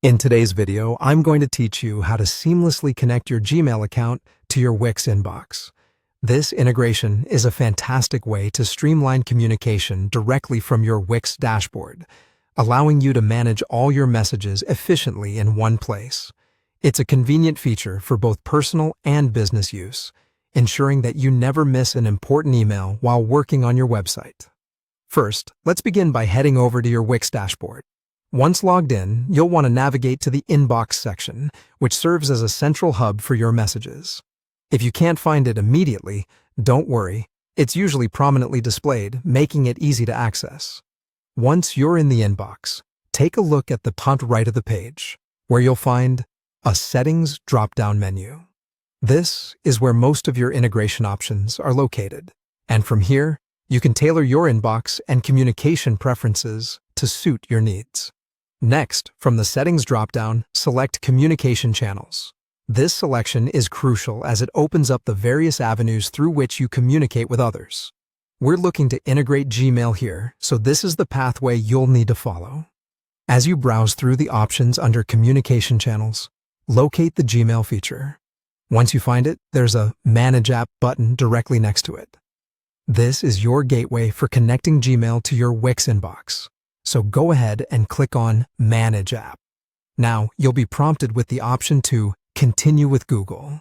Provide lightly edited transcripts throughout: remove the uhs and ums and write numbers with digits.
In today's video, I'm going to teach you how to seamlessly connect your Gmail account to your Wix inbox. This integration is a fantastic way to streamline communication directly from your Wix dashboard, allowing you to manage all your messages efficiently in one place. It's a convenient feature for both personal and business use, ensuring that you never miss an important email while working on your website. First, let's begin by heading over to your Wix dashboard. Once logged in, you'll want to navigate to the Inbox section, which serves as a central hub for your messages. If you can't find it immediately, don't worry. It's usually prominently displayed, making it easy to access. Once you're in the inbox, take a look at the top right of the page, where you'll find a Settings drop-down menu. This is where most of your integration options are located, and from here, you can tailor your inbox and communication preferences to suit your needs. Next, from the Settings drop-down, select Communication Channels. This selection is crucial as it opens up the various avenues through which you communicate with others. We're looking to integrate Gmail here, so this is the pathway you'll need to follow. As you browse through the options under Communication Channels, locate the Gmail feature. Once you find it, there's a Manage App button directly next to it. This is your gateway for connecting Gmail to your Wix inbox. So go ahead and click on Manage App. Now, you'll be prompted with the option to Continue with Google.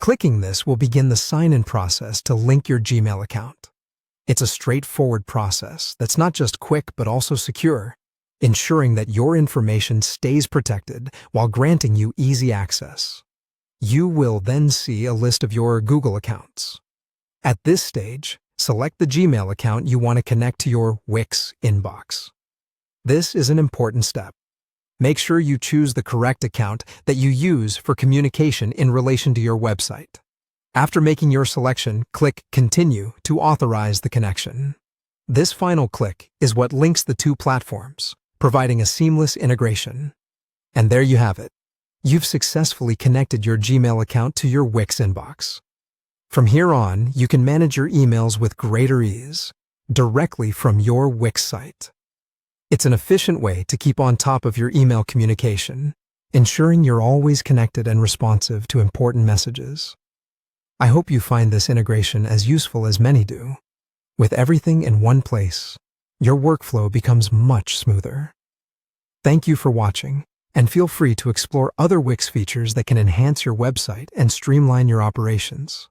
Clicking this will begin the sign-in process to link your Gmail account. It's a straightforward process that's not just quick but also secure, ensuring that your information stays protected while granting you easy access. You will then see a list of your Google accounts. At this stage, select the Gmail account you want to connect to your Wix inbox. This is an important step. Make sure you choose the correct account that you use for communication in relation to your website. After making your selection, click Continue to authorize the connection. This final click is what links the two platforms, providing a seamless integration. And there you have it. You've successfully connected your Gmail account to your Wix inbox. From here on, you can manage your emails with greater ease, directly from your Wix site. It's an efficient way to keep on top of your email communication, ensuring you're always connected and responsive to important messages. I hope you find this integration as useful as many do. With everything in one place, your workflow becomes much smoother. Thank you for watching, and feel free to explore other Wix features that can enhance your website and streamline your operations.